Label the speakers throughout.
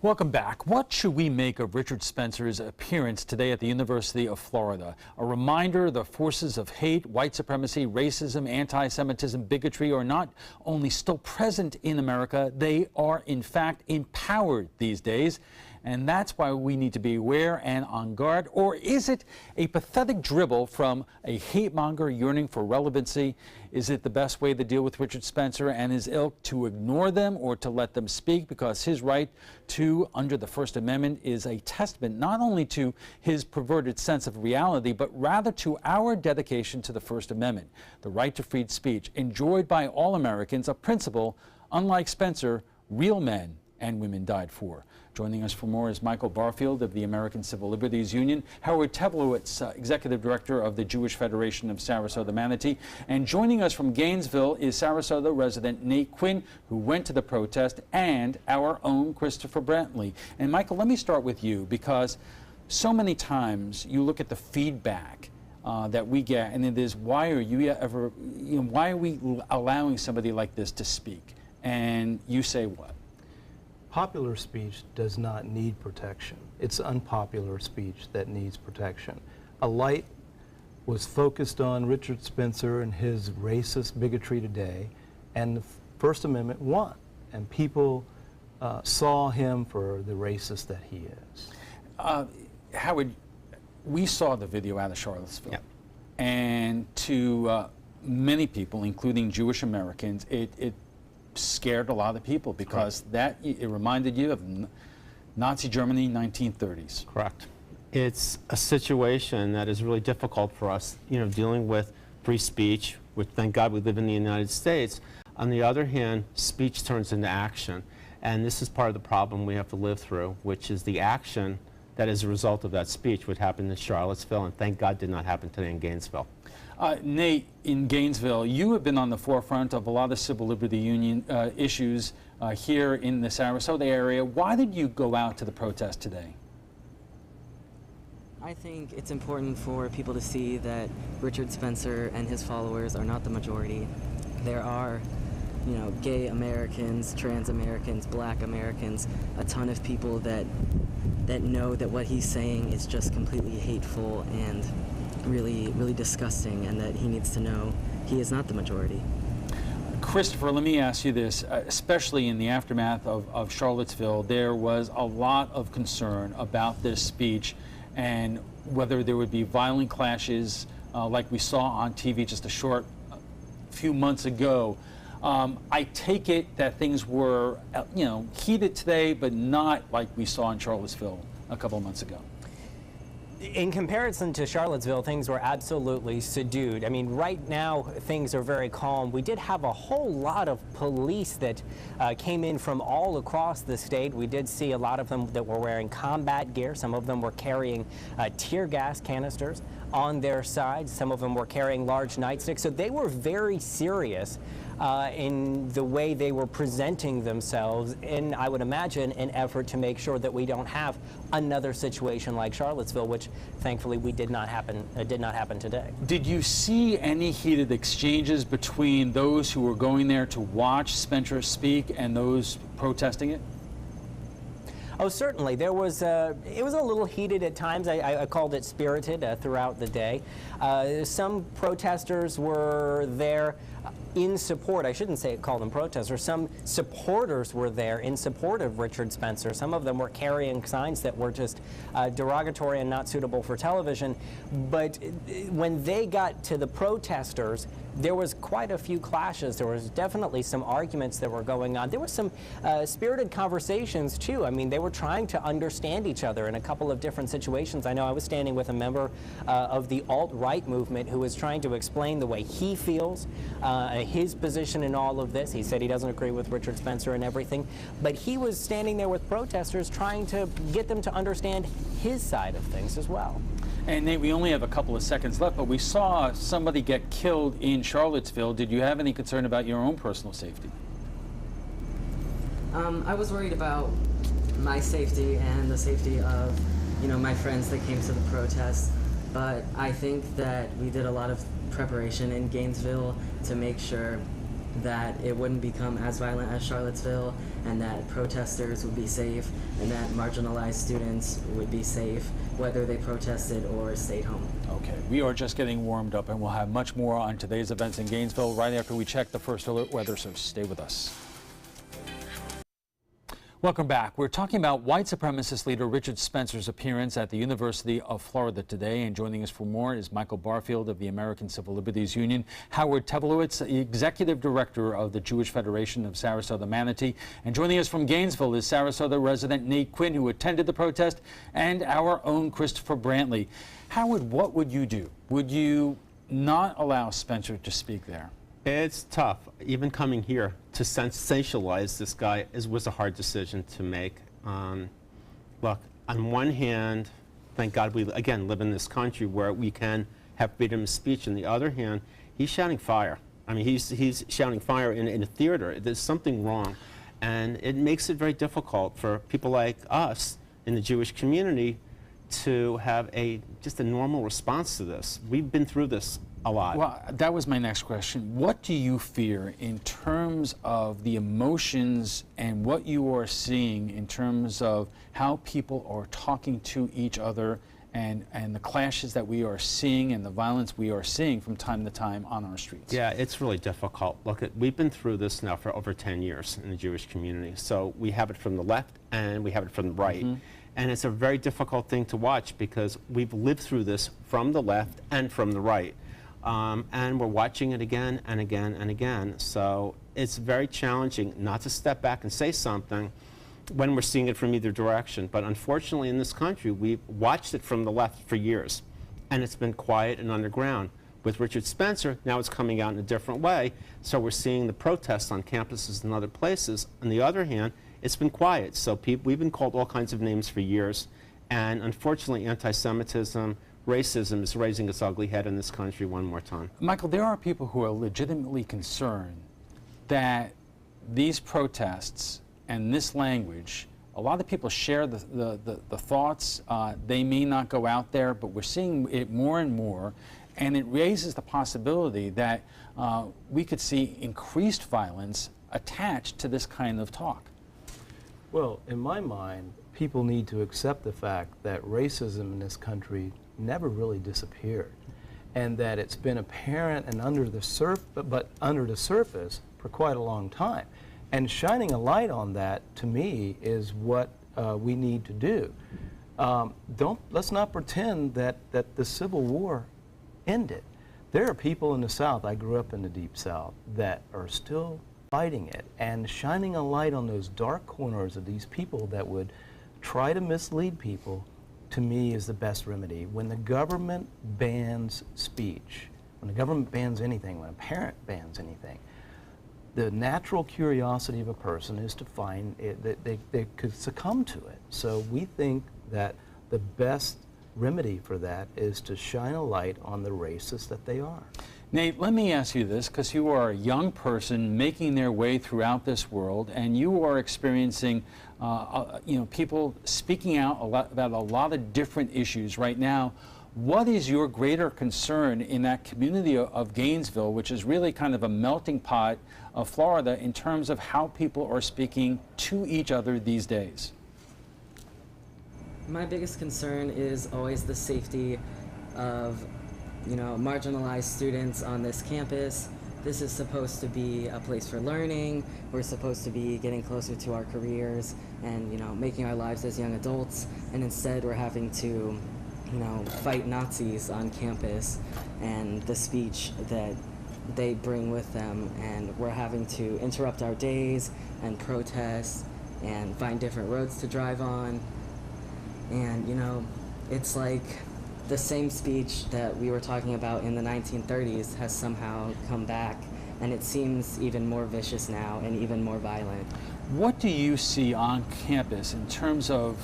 Speaker 1: Welcome back. What should we make of Richard Spencer's appearance today at the University of Florida? A reminder the forces of hate, white supremacy, racism, anti-Semitism, bigotry are not only still present in America, they are in fact empowered these days. And that's why we need to be aware and on guard. Or is it a pathetic dribble from a hate monger yearning for relevancy? Is it the best way to deal with Richard Spencer and his ilk to ignore them or to let them speak? Because his right to, under the First Amendment, is a testament not only to his perverted sense of reality, but rather to our dedication to the First Amendment, the right to free speech, enjoyed by all Americans, a principle, unlike Spencer, real men and women died for. Joining us for more is Michael Barfield of the American Civil Liberties Union, Howard Teblowitz, Executive Director of the Jewish Federation of Sarasota-Manatee, and joining us from Gainesville is Sarasota resident Nate Quinn, who went to the protest, and our own Christopher Brantley. And Michael, let me start with you, because so many times you look at the feedback that we get, and it is, why are why are we allowing somebody like this to speak? And you say what?
Speaker 2: Popular speech does not need protection. It's unpopular speech that needs protection. A light was focused on Richard Spencer and his racist bigotry today, and the First Amendment won, and people saw him for the racist that he is.
Speaker 1: Howard, we saw the video out of Charlottesville,
Speaker 3: yep.
Speaker 1: And to many people, including Jewish Americans, it scared a lot of people because it reminded you of Nazi Germany, 1930s.
Speaker 3: Correct. It's a situation that is really difficult for us, dealing with free speech, which thank God we live in the United States. On the other hand, speech turns into action. And this is part of the problem we have to live through, which is the action that is a result of that speech, which happened in Charlottesville, and thank God did not happen today in Gainesville.
Speaker 1: Nate, in Gainesville, you have been on the forefront of a lot of civil liberty union issues here in the Sarasota area. Why did you go out to the protest today?
Speaker 4: I think it's important for people to see that Richard Spencer and his followers are not the majority. There are, gay Americans, trans Americans, black Americans, a ton of people that know that what he's saying is just completely hateful and really, really disgusting, and that he needs to know he is not the majority.
Speaker 1: Christopher, let me ask you this, especially in the aftermath of Charlottesville, there was a lot of concern about this speech and whether there would be violent clashes like we saw on TV just a few months ago. I take it that things were, heated today, but not like we saw in Charlottesville a couple of months ago.
Speaker 5: In comparison to Charlottesville, things were absolutely subdued. I mean, right now, things are very calm. We did have a whole lot of police that came in from all across the state. We did see a lot of them that were wearing combat gear. Some of them were carrying tear gas canisters on their sides. Some of them were carrying large nightsticks. So they were very serious in the way they were presenting themselves in, I would imagine, an effort to make sure that we don't have another situation like Charlottesville, which thankfully did not happen today.
Speaker 1: Did you see any heated exchanges between those who were going there to watch Spencer speak and those protesting it?
Speaker 5: Oh, certainly. There was it was a little heated at times. I called it spirited throughout the day. Some protesters were there in support. I shouldn't say call them protesters. Some supporters were there in support of Richard Spencer. Some of them were carrying signs that were just derogatory and not suitable for television. But when they got to the protesters, there was quite a few clashes. There was definitely some arguments that were going on. There were some spirited conversations, too. I mean, they were trying to understand each other in a couple of different situations. I know I was standing with a member of the alt-right movement who was trying to explain the way he feels, his position in all of this. He said he doesn't agree with Richard Spencer and everything, but he was standing there with protesters trying to get them to understand his side of things as well.
Speaker 1: And Nate, we only have a couple of seconds left, but we saw somebody get killed in Charlottesville. Did you have any concern about your own personal safety?
Speaker 4: I was worried about my safety and the safety of, my friends that came to the protest. But I think that we did a lot of preparation in Gainesville to make sure that it wouldn't become as violent as Charlottesville, and that protesters would be safe, and that marginalized students would be safe, whether they protested or stayed home.
Speaker 1: Okay, we are just getting warmed up, and we'll have much more on today's events in Gainesville right after we check the first alert weather, so stay with us. Welcome back. We're talking about white supremacist leader Richard Spencer's appearance at the University of Florida today. And joining us for more is Michael Barfield of the American Civil Liberties Union, Howard Tevelowitz, Executive Director of the Jewish Federation of Sarasota Manatee. And joining us from Gainesville is Sarasota resident Nate Quinn, who attended the protest, and our own Christopher Brantley. Howard, what would you do? Would you not allow Spencer to speak there?
Speaker 3: It's tough. Even coming here to sensationalize this guy was a hard decision to make. Look, on one hand, thank God we, again, live in this country where we can have freedom of speech. On the other hand, he's shouting fire. I mean, he's shouting fire in a theater. There's something wrong. And it makes it very difficult for people like us in the Jewish community to have just a normal response to this. We've been through this a lot.
Speaker 1: Well, that was my next question. What do you fear in terms of the emotions and what you are seeing in terms of how people are talking to each other and the clashes that we are seeing and the violence we are seeing from time to time on our streets?
Speaker 3: Yeah, it's really difficult. Look, we've been through this now for over 10 years in the Jewish community. So we have it from the left and we have it from the right. Mm-hmm. And it's a very difficult thing to watch because we've lived through this from the left and from the right. And we're watching it again and again and again. So it's very challenging not to step back and say something when we're seeing it from either direction. But unfortunately in this country, we've watched it from the left for years. And it's been quiet and underground. With Richard Spencer, now it's coming out in a different way. So we're seeing the protests on campuses and other places. On the other hand, it's been quiet. So we've been called all kinds of names for years. And unfortunately, anti-Semitism, racism is raising its ugly head in this country one more time.
Speaker 1: Michael, there are people who are legitimately concerned that these protests and this language, a lot of people share the thoughts. They may not go out there, but we're seeing it more and more. And it raises the possibility that we could see increased violence attached to this kind of talk.
Speaker 2: Well, in my mind, people need to accept the fact that racism in this country never really disappeared, and that it's been apparent and under the surface for quite a long time. And shining a light on that, to me, is what we need to do. Let's not pretend that the Civil War ended. There are people in the South, I grew up in the Deep South, that are still fighting it, and shining a light on those dark corners of these people that would try to mislead people, to me, is the best remedy. When the government bans speech, when the government bans anything, when a parent bans anything, the natural curiosity of a person is to find that they could succumb to it. So we think that the best remedy for that is to shine a light on the racists that they are.
Speaker 1: Nate, let me ask you this, because you are a young person making their way throughout this world, and you are experiencing people speaking out about a lot of different issues right now. What is your greater concern in that community of Gainesville, which is really kind of a melting pot of Florida, in terms of how people are speaking to each other these days?
Speaker 4: My biggest concern is always the safety of marginalized students on this campus. This is supposed to be a place for learning. We're supposed to be getting closer to our careers and, making our lives as young adults. And instead we're having to, fight Nazis on campus and the speech that they bring with them. And we're having to interrupt our days and protest and find different roads to drive on. And, it's like the same speech that we were talking about in the 1930s has somehow come back, and it seems even more vicious now and even more violent.
Speaker 1: What do you see on campus in terms of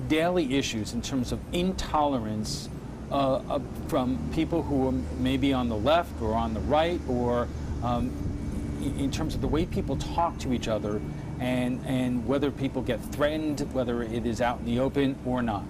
Speaker 1: daily issues, in terms of intolerance from people who are maybe on the left or on the right, or in terms of the way people talk to each other, and whether people get threatened, whether it is out in the open or not?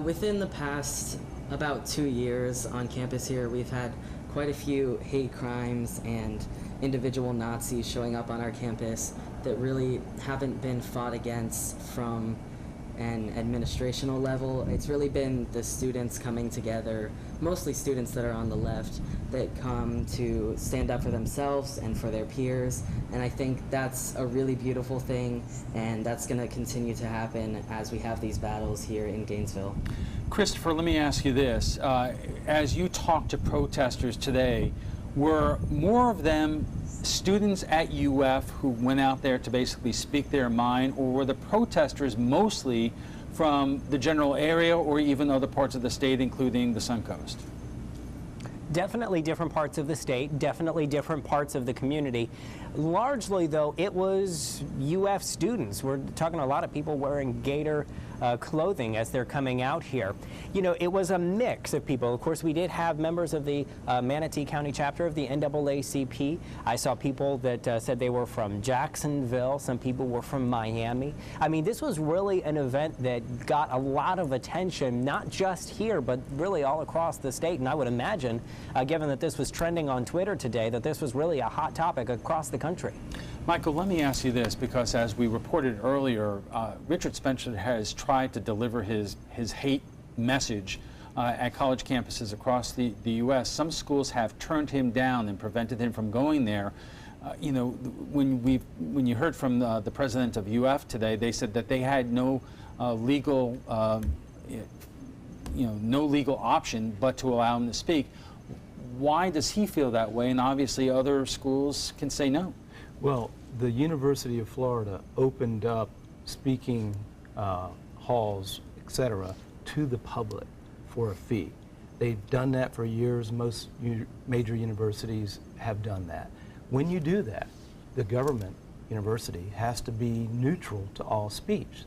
Speaker 4: Within the past about 2 years on campus here, we've had quite a few hate crimes and individual Nazis showing up on our campus that really haven't been fought against from an administrational level. It's really been the students coming together, mostly students that are on the left, that come to stand up for themselves and for their peers. And I think that's a really beautiful thing, and that's going to continue to happen as we have these battles here in Gainesville.
Speaker 1: Christopher, let me ask you this. As you talk to protesters today, were more of them students at UF who went out there to basically speak their mind, or were the protesters mostly from the general area or even other parts of the state, including the Suncoast?
Speaker 5: Definitely different parts of the state, definitely different parts of the community. Largely, though, it was UF students. We're talking a lot of people wearing Gator clothing as they're coming out here. You know, it was a mix of people. Of course, we did have members of the Manatee County chapter of the NAACP. I saw people that said they were from Jacksonville. Some people were from Miami. I mean, this was really an event that got a lot of attention, not just here, but really all across the state. And I would imagine, given that this was trending on Twitter today, that this was really a hot topic across the country.
Speaker 1: Michael, let me ask you this, because as we reported earlier, Richard Spencer has tried to deliver his hate message at college campuses across the U.S. Some schools have turned him down and prevented him from going there. You know, when you heard from the president of UF today, they said that they had no legal no legal option but to allow him to speak. Why does he feel that way? And obviously other schools can say no.
Speaker 2: Well, the University of Florida opened up speaking halls, etc., to the public for a fee. They've done that for years. Most major universities have done that. When you do that, the government university has to be neutral to all speech.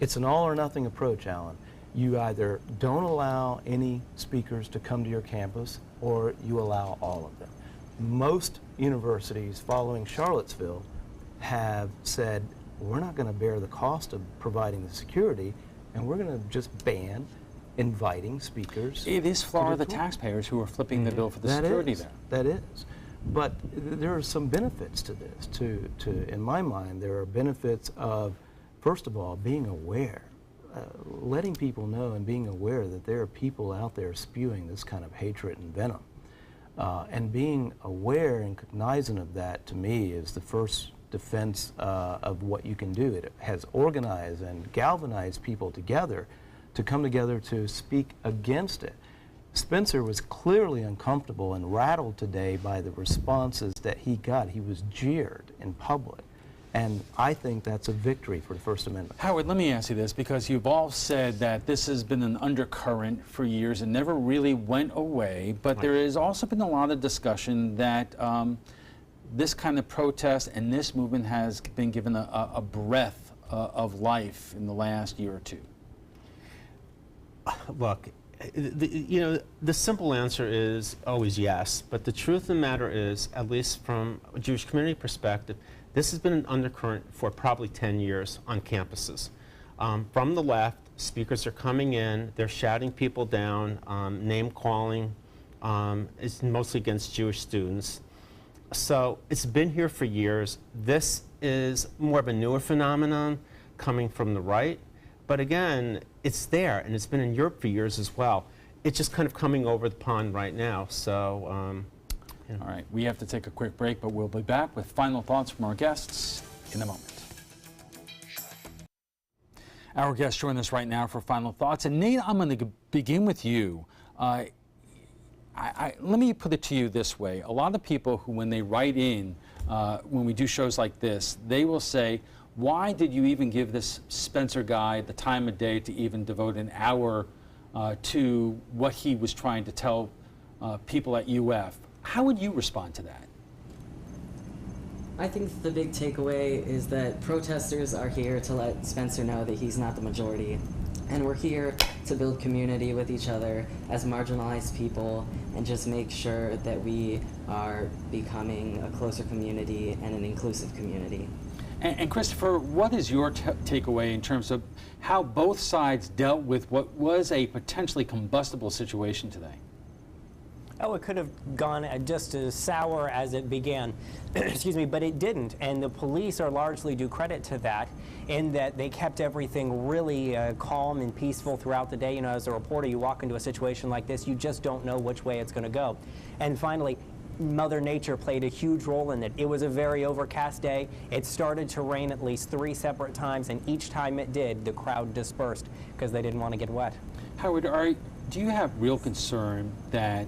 Speaker 2: It's an all or nothing approach, Alan. You either don't allow any speakers to come to your campus, or you allow all of them. Most universities following Charlottesville have said, we're not going to bear the cost of providing the security, and we're going to just ban inviting speakers.
Speaker 1: It is Florida taxpayers who are flipping the bill for the security there.
Speaker 2: That is. But there are some benefits to this. In my mind, there are benefits of, first of all, being aware. Letting people know and being aware that there are people out there spewing this kind of hatred and venom. And being aware and cognizant of that, to me, is the first defense of what you can do. It has organized and galvanized people together to come together to speak against it. Spencer was clearly uncomfortable and rattled today by the responses that he got. He was jeered in public. And I think that's a victory for the First Amendment.
Speaker 1: Howard, let me ask you this, because you've all said that this has been an undercurrent for years and never really went away, but there has also been a lot of discussion that this kind of protest and this movement has been given a breath of life in the last year or two.
Speaker 3: Look, the simple answer is always yes, but the truth of the matter is, at least from a Jewish community perspective, this has been an undercurrent for probably 10 years on campuses. From the left, speakers are coming in, they're shouting people down, name calling, it's mostly against Jewish students. So it's been here for years. This is more of a newer phenomenon coming from the right, but again, it's there, and it's been in Europe for years as well. It's just kind of coming over the pond right now, so.
Speaker 1: All right, we have to take a quick break, but we'll be back with final thoughts from our guests in a moment. Our guests join us right now for final thoughts. And Nate, I'm going to begin with you. Let me put it to you this way. A lot of people who, when they write in, when we do shows like this, they will say, why did you even give this Spencer guy the time of day to even devote an hour to what he was trying to tell people at UF? How would you respond to that?
Speaker 4: I think the big takeaway is that protesters are here to let Spencer know that he's not the majority. And we're here to build community with each other as marginalized people and just make sure that we are becoming a closer community and an inclusive community.
Speaker 1: And Christopher, what is your takeaway in terms of how both sides dealt with what was a potentially combustible situation today?
Speaker 5: Oh, it could have gone just as sour as it began, excuse me, but it didn't. And the police are largely due credit to that, in that they kept everything really calm and peaceful throughout the day. You know, as a reporter, you walk into a situation like this, you just don't know which way it's going to go. And finally, Mother Nature played a huge role in it. It was a very overcast day. It started to rain at least 3 separate times, and each time it did, the crowd dispersed because they didn't want to get wet.
Speaker 1: Howard, do you have real concern that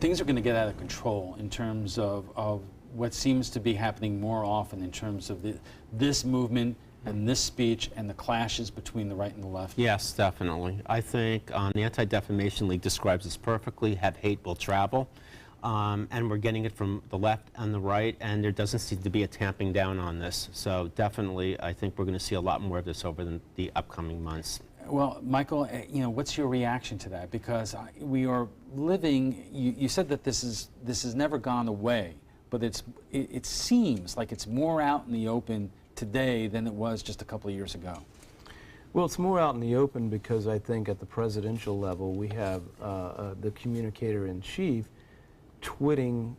Speaker 1: things are going to get out of control in terms of what seems to be happening more often in terms of this movement and this speech and the clashes between the right and the left?
Speaker 3: Yes, definitely. I think the Anti-Defamation League describes this perfectly. Have hate will travel. And we're getting it from the left and the right, and there doesn't seem to be a tamping down on this. So definitely, I think we're going to see a lot more of this over the upcoming months.
Speaker 1: Well, Michael, you know, what's your reaction to that? Because we are living. You said that this has never gone away, but it seems like it's more out in the open today than it was just a couple of years ago.
Speaker 2: Well, it's more out in the open because I think at the presidential level we have the communicator-in-chief twitting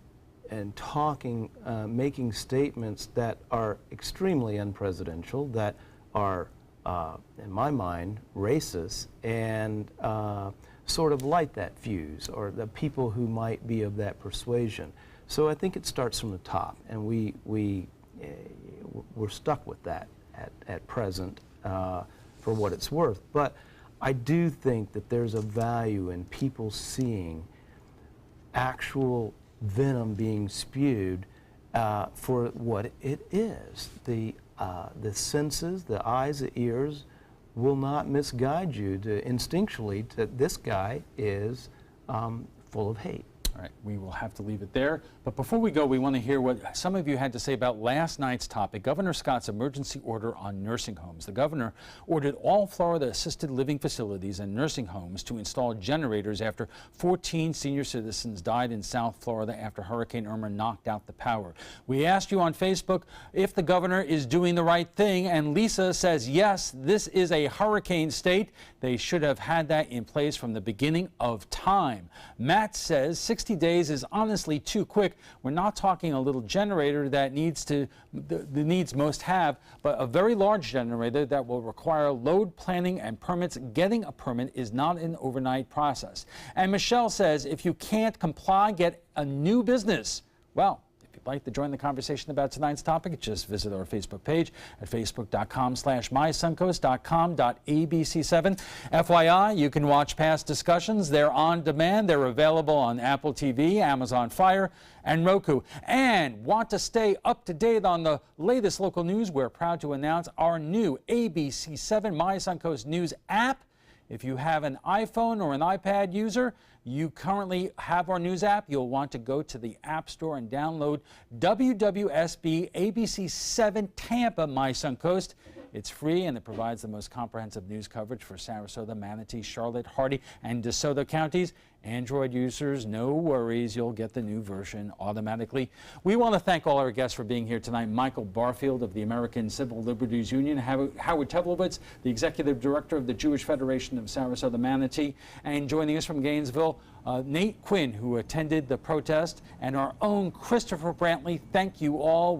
Speaker 2: and talking, making statements that are extremely unpresidential, that are, in my mind, racist, and sort of light that fuse, or the people who might be of that persuasion. So I think it starts from the top, and we're stuck with that at present for what it's worth. But I do think that there's a value in people seeing actual venom being spewed for what it is. The senses, the eyes, the ears will not misguide you to instinctually that this guy is full of hate.
Speaker 1: All right, we will have to leave it there. But before we go, we want to hear what some of you had to say about last night's topic, Governor Scott's emergency order on nursing homes. The governor ordered all Florida assisted living facilities and nursing homes to install generators after 14 senior citizens died in South Florida after Hurricane Irma knocked out the power. We asked you on Facebook if the governor is doing the right thing, and Lisa says yes, this is a hurricane state. They should have had that in place from the beginning of time. Matt says 60 days is honestly too quick. We're not talking a little generator that the needs most have, but a very large generator that will require load planning and permits. Getting a permit is not an overnight process. And Michelle says if you can't comply, get a new business. Well, if you'd like to join the conversation about tonight's topic, just visit our Facebook page at facebook.com/mysuncoast.com.abc7. FYI, you can watch past discussions. They're on demand. They're available on Apple TV, Amazon Fire, and Roku. And want to stay up to date on the latest local news? We're proud to announce our new ABC7 My Suncoast News app. If you have an iPhone or an iPad user, you currently have our news app. You'll want to go to the App Store and download WWSB ABC7 Tampa My Suncoast. It's free and it provides the most comprehensive news coverage for Sarasota, Manatee, Charlotte, Hardee, and DeSoto counties. Android users, no worries, you'll get the new version automatically. We want to thank all our guests for being here tonight. Michael Barfield of the American Civil Liberties Union, Howard Tevelowitz, the Executive Director of the Jewish Federation of Sarasota, Manatee, and joining us from Gainesville, Nate Quinn, who attended the protest, and our own Christopher Brantley. Thank you all.